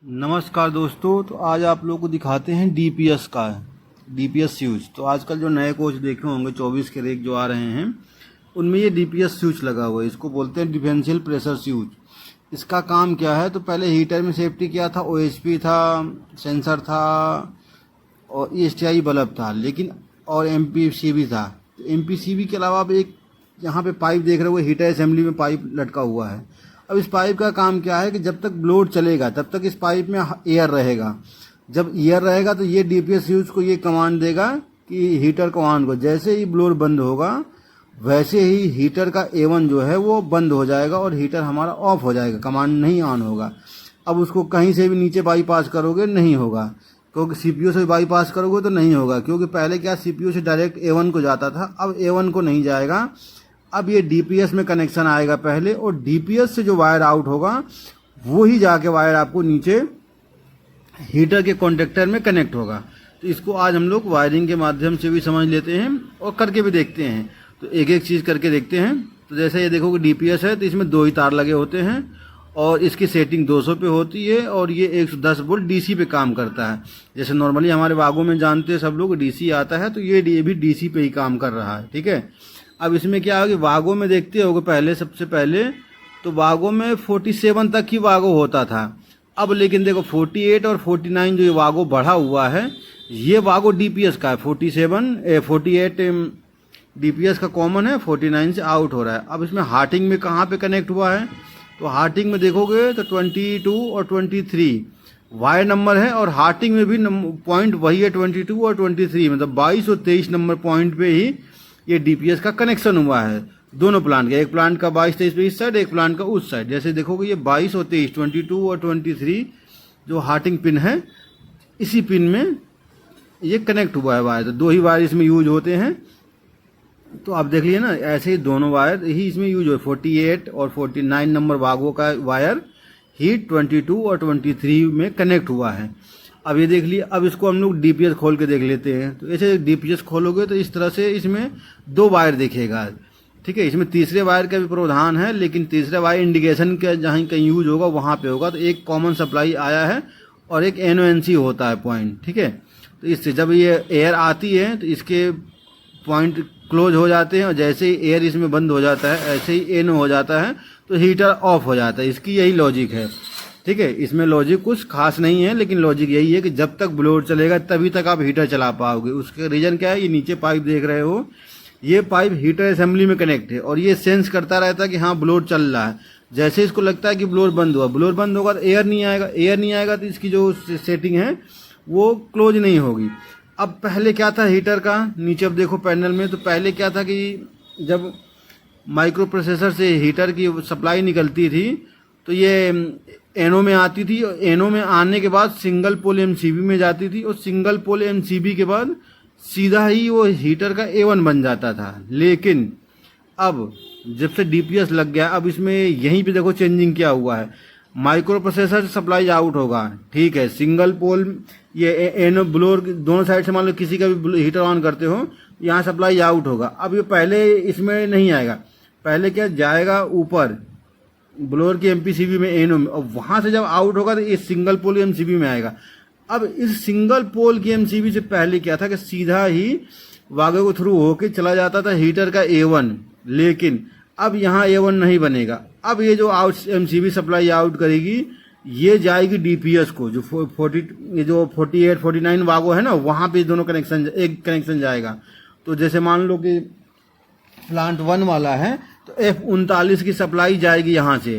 नमस्कार दोस्तों। तो आज आप लोग को दिखाते हैं डीपीएस का डीपीएस स्विच। तो आजकल जो नए कोच देखे होंगे 24 के रेक जो आ रहे हैं उनमें ये डीपीएस स्विच लगा हुआ है। इसको बोलते हैं डिफरेंशियल प्रेशर स्विच। इसका काम क्या है? तो पहले हीटर में सेफ्टी क्या था, ओएचपी था, सेंसर था और ईएसटीआई बल्ब था, लेकिन और एमपीसीबी था। तो एमपीसीबी के अलावा आप एक यहाँ पे पाइप देख रहे हो, हीटर असेंबली में पाइप लटका हुआ है। अब इस पाइप का काम क्या है कि जब तक ब्लोड चलेगा तब तक इस पाइप में एयर रहेगा। जब एयर रहेगा तो ये डीपीएस स्विच को ये कमांड देगा कि हीटर को ऑन को। जैसे ही ब्लोड बंद होगा वैसे ही हीटर का A1 जो है वो बंद हो जाएगा और हीटर हमारा ऑफ हो जाएगा, कमांड नहीं ऑन होगा। अब उसको कहीं से भी नीचे बाईपास करोगे नहीं होगा, क्योंकि सीपीयू से बाईपास करोगे तो नहीं होगा, क्योंकि पहले क्या सीपीयू से डायरेक्ट A1 को जाता था, अब A1 को नहीं जाएगा। अब ये डीपीएस में कनेक्शन आएगा पहले, और डीपीएस से जो वायर आउट होगा वो ही जाके वायर आपको नीचे हीटर के कॉन्टेक्टर में कनेक्ट होगा। तो इसको आज हम लोग वायरिंग के माध्यम से भी समझ लेते हैं और करके भी देखते हैं। तो एक एक चीज़ करके देखते हैं। तो जैसे ये देखो कि डीपीएस है तो इसमें 2 ही तार लगे होते हैं और इसकी सेटिंग 200 पे होती है और ये 110 वोल्ट डीसी पे काम करता है। जैसे नॉर्मली हमारे बागों में जानते हैं सब लोग डीसी आता है, तो ये भी डीसी पे ही काम कर रहा है। ठीक है। अब इसमें क्या होगा, वागो में देखते होगे पहले, सबसे पहले तो वागो में 47 तक ही वागो होता था। अब लेकिन देखो 48 और 49 जो ये वागो बढ़ा हुआ है, ये वागो डीपीएस का है। 48 डीपीएस का कॉमन है, 49 से आउट हो रहा है। अब इसमें हार्टिंग में कहाँ पे कनेक्ट हुआ है, तो हार्टिंग में देखोगे तो 22 और 23 वायर नंबर है, और हार्टिंग में भी पॉइंट वही है 22 और 23, मतलब 22 और 23 नंबर पॉइंट पे ही ये डीपीएस का कनेक्शन हुआ है दोनों प्लांट का। एक प्लांट का 22-23 पे इस साइड, एक प्लांट का उस साइड। जैसे देखोगे ये 22 और 23, 22 और 23 जो हार्टिंग पिन है, इसी पिन में ये कनेक्ट हुआ है वायर। तो 2 ही वायर इसमें यूज होते हैं। तो आप देख लिए ना, ऐसे ही दोनों वायर ही इसमें यूज हो। 48 और 49 नंबर वागों का वायर ही 22 और 23 में कनेक्ट हुआ है। अब ये देख लिए। अब इसको हम लोग डीपीएस खोल के देख लेते हैं। तो ऐसे डीपीएस खोलोगे तो इस तरह से इसमें 2 वायर दिखेगा। ठीक है। इसमें तीसरे वायर का भी प्रावधान है, लेकिन तीसरे वायर इंडिकेशन का जहाँ कहीं यूज होगा वहाँ पे होगा। तो एक कॉमन सप्लाई आया है और एक NONC होता है पॉइंट। ठीक है। तो इससे जब ये एयर आती है तो इसके पॉइंट क्लोज हो जाते हैं, और जैसे ही एयर इसमें बंद हो जाता है ऐसे ही NO हो जाता है तो हीटर ऑफ हो जाता है। इसकी यही लॉजिक है। ठीक है। इसमें लॉजिक कुछ खास नहीं है, लेकिन लॉजिक यही है कि जब तक ब्लोड चलेगा तभी तक आप हीटर चला पाओगे। उसका रीजन क्या है, ये नीचे पाइप देख रहे हो, ये पाइप हीटर असेंबली में कनेक्ट है और ये सेंस करता रहता है कि हाँ ब्लोड चल रहा है। जैसे इसको लगता है कि ब्लोड बंद हुआ, ब्लोड बंद होगा तो एयर नहीं आएगा, एयर नहीं आएगा तो इसकी जो सेटिंग है वो क्लोज नहीं होगी। अब पहले क्या था हीटर का, नीचे अब देखो पैनल में, तो पहले क्या था कि जब माइक्रो प्रोसेसर से हीटर की सप्लाई निकलती थी तो ये एनो में आती थी, और एनो में आने के बाद सिंगल पोल एमसीबी में जाती थी, और सिंगल पोल एमसीबी के बाद सीधा ही वो हीटर का A1 बन जाता था। लेकिन अब जब से डीपीएस लग गया, अब इसमें यहीं पे देखो चेंजिंग क्या हुआ है। माइक्रो प्रोसेसर से सप्लाई आउट होगा, ठीक है, सिंगल पोल ये एनो ब्लोअर दोनों साइड से मान लो किसी का भी हीटर ऑन करते हो, यहाँ सप्लाई आउट होगा। अब ये पहले इसमें नहीं आएगा, पहले क्या जाएगा ऊपर ब्लोअर की एमपीसीबी में एनो में, और वहां से जब आउट होगा तो ये सिंगल पोल एमसीबी में आएगा। अब इस सिंगल पोल की एमसीबी से पहले क्या था कि सीधा ही वागे को थ्रू होके चला जाता था हीटर का A1, लेकिन अब यहाँ A1 नहीं बनेगा। अब ये जो आउट एमसीबी सप्लाई आउट करेगी ये जाएगी डीपीएस को, जो 48 49 वागो है ना, वहां पे दोनों कनेक्शन, एक कनेक्शन जाएगा। तो जैसे मान लो कि प्लांट 1 वाला है तो F39 की सप्लाई जाएगी यहाँ से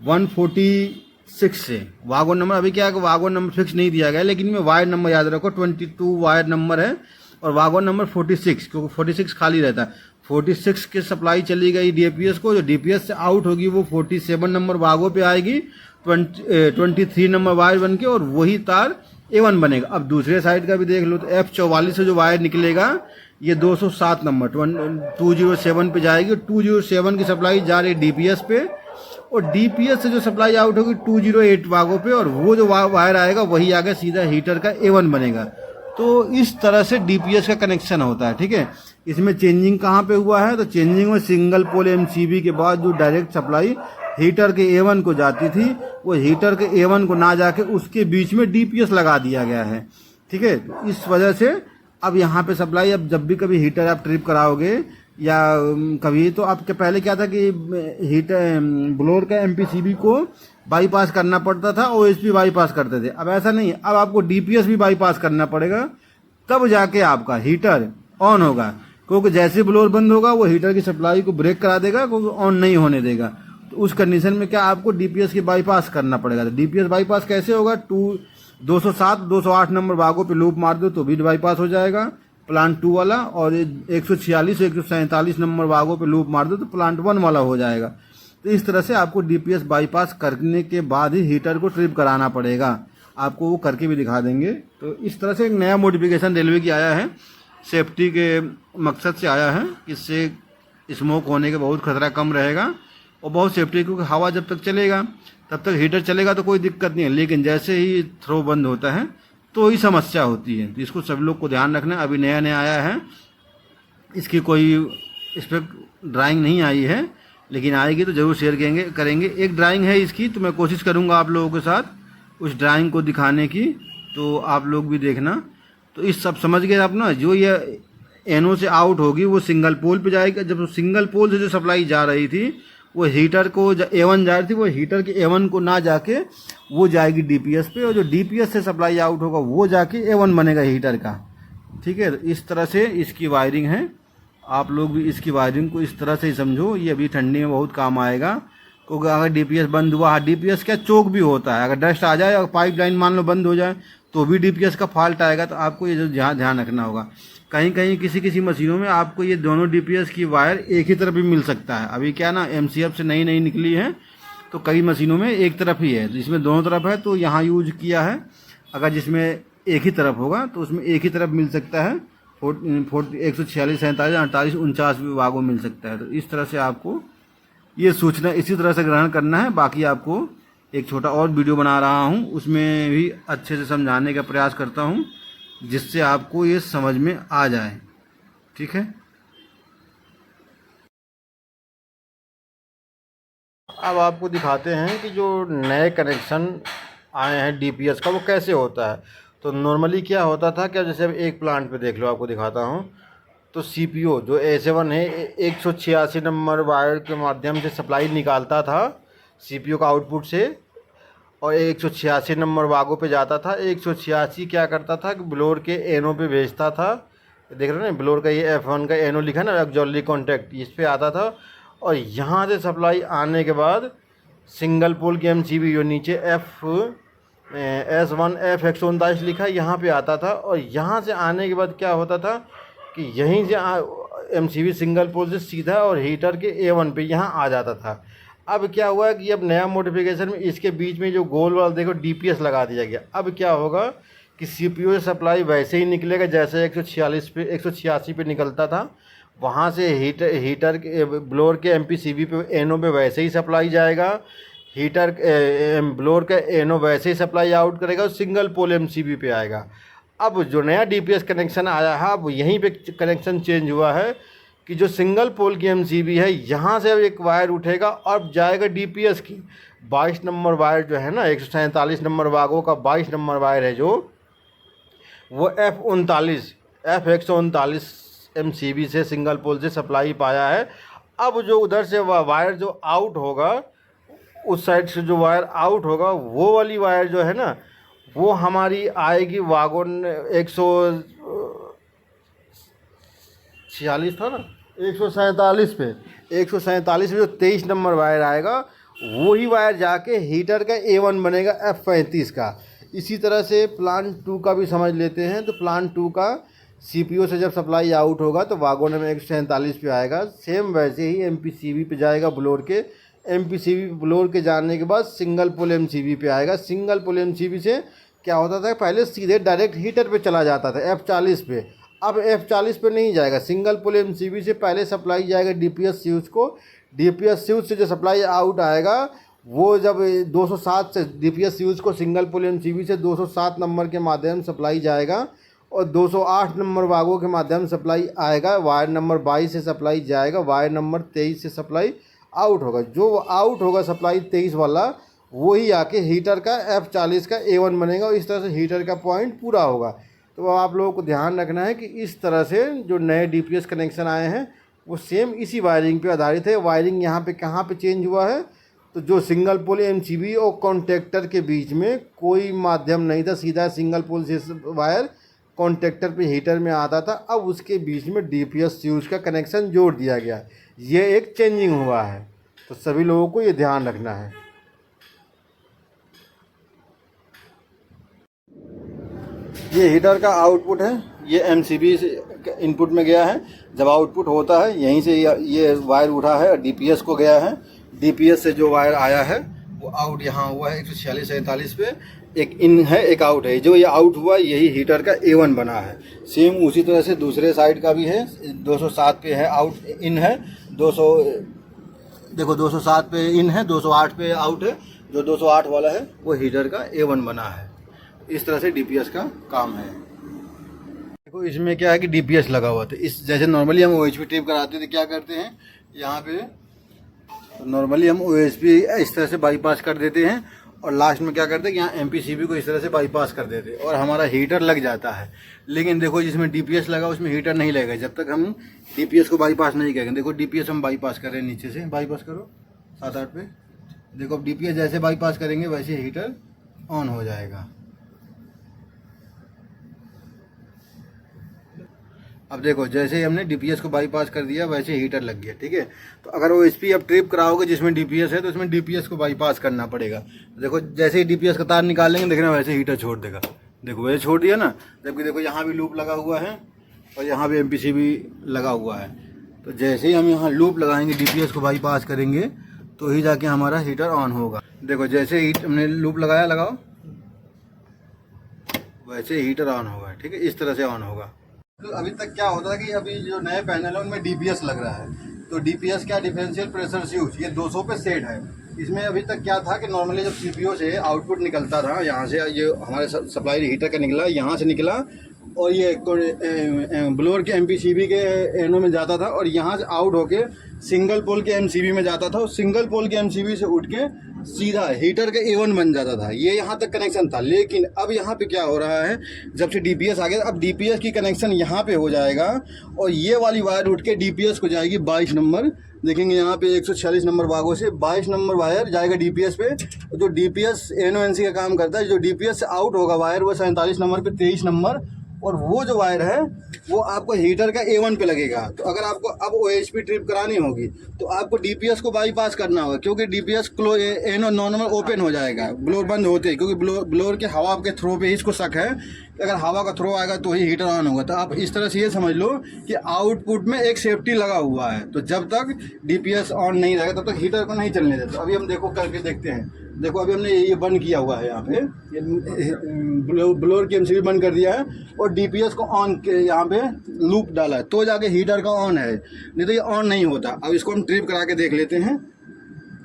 146 से। वागन नंबर अभी क्या है कि वागन नंबर फिक्स नहीं दिया गया, लेकिन मैं वायर नंबर याद रखो, 22 वायर नंबर है और वागन नंबर 46, क्योंकि 46 खाली रहता है। 46 की सप्लाई चली गई डीपीएस को, जो डीपीएस से आउट होगी वो 47 नंबर वागो पे आएगी, 23 नंबर वायर बन के, और वही तार A1 बनेगा। अब दूसरे साइड का भी देख लो तो F44 से जो वायर निकलेगा ये 207 नंबर 207 पे जाएगी। 207 की सप्लाई जा रही है डीपीएस पे, और डीपीएस से जो सप्लाई आउट होगी 208 वागों पे, और वो जो वायर आएगा वही आगे सीधा हीटर का A1 बनेगा। तो इस तरह से डीपीएस का कनेक्शन होता है। ठीक है। इसमें चेंजिंग कहाँ पे हुआ है, तो चेंजिंग में सिंगल पोल एमसीबी के बाद जो डायरेक्ट सप्लाई हीटर के A1 को जाती थी, वो हीटर के A1 को ना जाके उसके बीच में DPS लगा दिया गया है। ठीक है, तो इस वजह से अब यहाँ पे सप्लाई, अब जब भी कभी हीटर आप ट्रिप कराओगे या कभी, तो आपके पहले क्या था कि हीटर ब्लोअर का MPCB को बाईपास करना पड़ता था, OSP बाईपास करते थे। अब ऐसा नहीं, अब आपको DPS भी बाईपास करना पड़ेगा, तब जाके आपका हीटर ऑन होगा। क्योंकि जैसे ब्लोअर बंद होगा वो हीटर की सप्लाई को ब्रेक करा देगा, क्योंकि ऑन नहीं होने देगा। तो उस कंडीशन में क्या आपको DPS की बाईपास करना पड़ेगा। तो DPS बाईपास कैसे होगा, 207 208 नंबर भागों पे लूप मार दो तो भी बाईपास हो जाएगा प्लांट 2 वाला, और 146 147 नंबर भागों पे लूप मार दो तो प्लांट 1 वाला हो जाएगा। तो इस तरह से आपको DPS बाईपास करने के बाद ही हीटर को ट्रिप कराना पड़ेगा। आपको वो करके भी दिखा देंगे। तो इस तरह से एक नया मॉडिफिकेशन रेलवे की आया है, सेफ्टी के मकसद से आया है। इससे स्मोक होने का बहुत खतरा कम रहेगा और बहुत सेफ्टी, क्योंकि हवा जब तक चलेगा तब तक हीटर चलेगा तो कोई दिक्कत नहीं है, लेकिन जैसे ही थ्रो बंद होता है तो ही समस्या होती है। तो इसको सब लोग को ध्यान रखना। अभी नया नया आया है, इसकी कोई इस पर ड्राइंग नहीं आई है, लेकिन आएगी तो ज़रूर शेयर करेंगे। एक ड्राइंग है इसकी, तो मैं कोशिश करूँगा आप लोगों के साथ उस ड्राइंग को दिखाने की, तो आप लोग भी देखना। तो इस सब समझ गए आप ना, जो ये NO से आउट होगी वो सिंगल पोल पे जाएगी। जब सिंगल पोल से जो सप्लाई जा रही थी वो हीटर को A1 जा रही थी, वो हीटर के A1 को ना जाके वो जाएगी DPS पे, और जो DPS से सप्लाई आउट होगा वो जाके A1 बनेगा हीटर का। ठीक है, तो इस तरह से इसकी वायरिंग है। आप लोग भी इसकी वायरिंग को इस तरह से ही समझो, ये अभी ठंडी में बहुत काम आएगा। क्योंकि अगर DPS बंद हुआ, DPS क्या चोक भी होता है, अगर डस्ट आ जाए और पाइप लाइन मान लो बंद हो जाए तो भी DPS का फॉल्ट आएगा। तो आपको ये जो ध्यान रखना होगा। कहीं कहीं किसी मशीनों में आपको ये दोनों DPS की वायर एक ही तरफ भी मिल सकता है। अभी क्या ना, MCF से नई निकली है तो कई मशीनों में एक तरफ ही है, तो इसमें दोनों तरफ है, तो यहाँ यूज किया है। अगर जिसमें एक ही तरफ होगा तो उसमें एक ही तरफ मिल सकता है, 146 47 48 49 विभागों मिल सकता है। तो इस तरह से आपको ये सूचना इसी तरह से ग्रहण करना है। बाकी आपको एक छोटा और वीडियो बना रहा हूँ, उसमें भी अच्छे से समझाने का प्रयास करता हूँ, जिससे आपको ये समझ में आ जाए। ठीक है, अब आपको दिखाते हैं कि जो नए कनेक्शन आए हैं DPS का वो कैसे होता है। तो नॉर्मली क्या होता था, क्या जैसे अब एक प्लांट पे देख लो, आपको दिखाता हूँ। तो CPU जो A7 है 186 नंबर वायर के माध्यम से सप्लाई निकालता था CPU का आउटपुट से, और 186 नंबर वागों पे जाता था। 186 क्या करता था कि ब्लोअर के NO पे भेजता था। देख रहे हो ना, ब्लोअर का ये F1 का NO लिखा ना, ऑक्सिलरी कॉन्टैक्ट, इस पे आता था। और यहाँ से सप्लाई आने के बाद सिंगल पोल की MCB जो नीचे S1 F 139 लिखा यहाँ पे आता था। और यहाँ से आने के बाद क्या होता था कि यहीं से MCB सिंगल पोल से सीधा और हीटर के A1 पे यहाँ आ जाता था। अब क्या हुआ कि अब नया मॉडिफिकेशन में इसके बीच में जो गोल वाला देखो DPS लगा दिया गया। अब क्या होगा कि CPU से सप्लाई वैसे ही निकलेगा जैसे 186 पे निकलता था। वहाँ से हीटर के ब्लोअर के MPCB पे NO पे वैसे ही सप्लाई जाएगा। हीटर ब्लोअर का NO वैसे ही सप्लाई आउट करेगा और सिंगल पोल MCB पे आएगा। अब जो नया DPS कनेक्शन आया है, अब यहीं पे कनेक्शन चेंज हुआ है कि जो सिंगल पोल की MCB है, यहाँ से अब एक वायर उठेगा और जाएगा DPS की 22 नंबर वायर जो है ना, 147 नंबर वागों का 22 नंबर वायर है, जो वो F 139 MCB से सिंगल पोल से सप्लाई पाया है। अब जो उधर से वायर जो आउट होगा, उस साइड से जो वायर आउट होगा, वो वाली वायर जो है ना, वो हमारी आएगी वागोन 146 था ना, 147 पे 147 में जो 23 नंबर वायर आएगा, वही वायर जाके हीटर का A1 बनेगा F35 का। इसी तरह से प्लांट 2 का भी समझ लेते हैं। तो प्लांट 2 का CPU से जब सप्लाई आउट होगा तो वागोन में 147 पे आएगा। सेम वैसे ही MPCB पे जाएगा ब्लोअर के, MPCB ब्लोअर के जाने के बाद सिंगल पोल MCB पे आएगा। सिंगल पोल MCB से क्या होता था, पहले सीधे डायरेक्ट हीटर पे चला जाता था F40 पे। अब F40 पे नहीं जाएगा, सिंगल पोल MCB से पहले सप्लाई जाएगा DPS स्विच को। DPS स्विच से जो सप्लाई आउट आएगा, वो जब 207 से DPS स्विच को सिंगल पोल MCB से 207 नंबर के माध्यम सप्लाई जाएगा और 208 नंबर वागों के माध्यम सप्लाई आएगा। वायर नंबर 22 से सप्लाई जाएगा, वायर नंबर 23 से सप्लाई आउट होगा, जो आउट होगा सप्लाई 23 वाला वही आके हीटर का F40 का A1 बनेगा और इस तरह से हीटर का पॉइंट पूरा होगा। तो आप लोगों को ध्यान रखना है कि इस तरह से जो नए DPS कनेक्शन आए हैं वो सेम इसी वायरिंग पे आधारित है। वायरिंग यहाँ पे कहाँ पे चेंज हुआ है, तो जो सिंगल पोल MCB और कॉन्टेक्टर के बीच में कोई माध्यम नहीं था, सीधा सिंगल पोल से वायर कॉन्टेक्टर पे हीटर में आता था, अब उसके बीच में DPS फ्यूज का कनेक्शन जोड़ दिया गया। ये एक चेंजिंग हुआ है, तो सभी लोगों को ये ध्यान रखना है। ये हीटर का आउटपुट है, ये MCB से इनपुट में गया है। जब आउटपुट होता है यहीं से ये वायर उठा है, DPS को गया है। DPS से जो वायर आया है वो आउट यहाँ हुआ है 146-47 पे, एक इन है एक आउट है। जो ये आउट हुआ यही हीटर का A1 बना है। सेम उसी तरह से दूसरे साइड का भी है, 207 पे है आउट इन है, 207 पे इन है, 208 पे आउट है। जो 208 वाला है वो हीटर का A1 बना है। इस तरह से DPS का काम है। देखो इसमें क्या है कि DPS लगा हुआ था। इस जैसे नॉर्मली हम OHP ट्रिप कराते थे, क्या करते हैं यहाँ पे नॉर्मली हम OHP इस तरह से बाईपास कर देते हैं और लास्ट में क्या करते हैं यहाँ MPCB को इस तरह से बाईपास कर देते हैं और हमारा हीटर लग जाता है। लेकिन देखो जिसमें DPS लगा उसमें हीटर नहीं लगेगा जब तक हम DPS को बाईपास नहीं करेंगे। देखो DPS हम बाईपास कर रहे हैं, नीचे से बाईपास करो 7-8 पे। देखो अब DPS जैसे बाईपास करेंगे वैसे हीटर ऑन हो जाएगा। अब देखो जैसे ही हमने DPS को बाईपास कर दिया वैसे हीटर लग गया, ठीक है। तो अगर OHP अब ट्रिप कराओगे जिसमें DPS है तो उसमें DPS को बाईपास करना पड़ेगा। देखो जैसे ही DPS का तार निकालेंगे देखना वैसे हीटर छोड़ देगा। देखो वैसे छोड़ दिया ना, जबकि देखो यहाँ भी लूप लगा हुआ है और यहाँ भी MPCB लगा हुआ है। तो जैसे ही हम यहाँ लूप लगाएंगे DPS को बाईपास करेंगे तो ही जाके हमारा हीटर ऑन होगा। देखो जैसे ही हमने लूप लगाया, लगाओ, वैसे हीटर ऑन होगा, ठीक है। इस तरह से ऑन होगा। तो अभी तक क्या होता है कि अभी जो नए पैनल है उनमें DPS लग रहा है। तो DPS क्या, डिफरेंशियल प्रेशर स्विच, ये 200 पे सेट है। इसमें अभी तक क्या था कि नॉर्मली जब CPU से आउटपुट निकलता था, यहाँ से ये हमारे सप्लाई हीटर का निकला, यहाँ से निकला और ये ब्लोअर के MPCB के एनो में जाता था और यहाँ से आउट होके सिंगल पोल के MCB में जाता था और सिंगल पोल के MCB से उठ के सीधा हीटर का A1 बन जाता था। ये यहाँ तक कनेक्शन था। लेकिन अब यहाँ पे क्या हो रहा है, जब से DPS आ गया अब DPS की कनेक्शन यहाँ पे हो जाएगा और ये वाली वायर उठ के DPS को जाएगी 22 नंबर। देखेंगे यहाँ पे 146 नंबर भागों से 22 नंबर वायर जाएगा DPS पे। जो DPS NONC का काम करता है, जो DPS से आउट होगा वायर वो 47 नंबर पे 23 नंबर, और वो जो वायर है वो आपको हीटर का A1 पे लगेगा। तो अगर आपको अब OHP ट्रिप करानी होगी तो आपको DPS को बाईपास करना होगा, क्योंकि DPS नॉर्मल ओपन हो जाएगा ब्लोअर बंद होते हैं, क्योंकि ब्लोअर के हवा के थ्रो पे ही इसको शक है। अगर हवा का थ्रो आएगा तो ही हीटर ऑन होगा। तो आप इस तरह से ये समझ लो कि आउटपुट में एक सेफ्टी लगा हुआ है। तो जब तक DPS ऑन नहीं रहेगा तब तक हीटर को नहीं चलने देते। अभी हम देखो करके देखते हैं। देखो अभी हमने ये बंद किया हुआ है, यहाँ पे ब्लोअर की MCB बंद कर दिया है और DPS को ऑन यहाँ पे लूप डाला है तो जाके हीटर का ऑन है, नहीं तो ये ऑन नहीं होता। अब इसको हम ट्रिप करा के देख लेते हैं।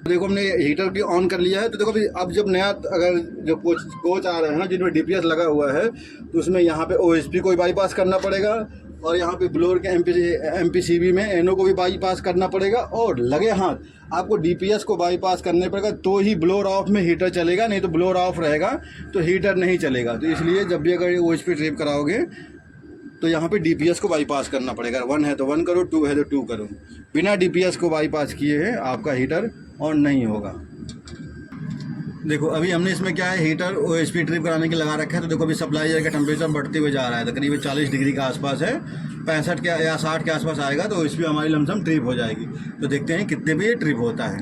देखो हमने हीटर की ऑन कर लिया है। तो देखो अब जब नया अगर जो कोच आ रहे हैं ना जिनमें DPS लगा हुआ है तो उसमें यहाँ पे OHP को बाईपास करना पड़ेगा और यहाँ पे ब्लोअर के MPCB में एनो को भी बाईपास करना पड़ेगा और लगे हाथ आपको DPS को बाईपास करने पड़ेगा तो ही ब्लोअर ऑफ में हीटर चलेगा, नहीं तो ब्लोअर ऑफ रहेगा तो हीटर नहीं चलेगा। तो इसलिए जब भी अगर OHP ट्रिप कराओगे तो यहाँ पे DPS को बाईपास करना पड़ेगा। 1 है तो 1 करो, 2 है तो 2 करो। बिना DPS को बाईपास किए हैं आपका हीटर ऑन नहीं होगा। देखो अभी हमने इसमें क्या है, हीटर OHP ट्रिप कराने के लगा रखा है। तो देखो अभी सप्लाईजर का टेम्परेचर बढ़ते हुए जा रहा है, तकरीबन 40 डिग्री के आसपास है, 65 के या 60 के आसपास आएगा तो OHP हमारी लमसम ट्रिप हो जाएगी। तो देखते हैं कितने पे ये ट्रिप होता है।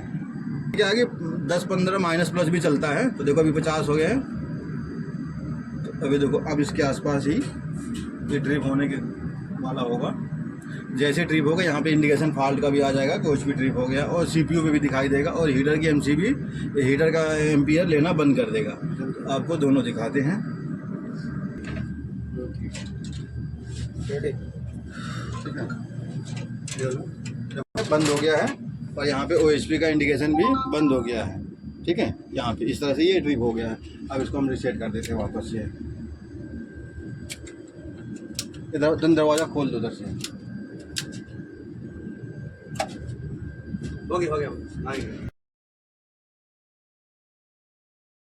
क्या है कि 10-15 माइनस प्लस भी चलता है। तो देखो अभी 50 हो गया है। तो अभी देखो अब इसके आसपास ही ये ट्रिप होने के वाला होगा। जैसे ट्रिप होगा यहाँ पे इंडिकेशन फॉल्ट का भी आ जाएगा, कुछ भी ट्रिप हो गया, और CPU पे भी दिखाई देगा और हीटर की MCB हीटर का एम्पियर लेना बंद कर देगा। तो आपको दोनों दिखाते हैं। बंद हो गया है और यहाँ पे OHP का इंडिकेशन भी बंद हो गया है, ठीक है। यहाँ पे इस तरह से ये ट्रिप हो गया है। अब इसको हम रीसेट कर देते हैं वापस से। इधर दरवाज़ा खोल दो उधर से। हो गया आएगा।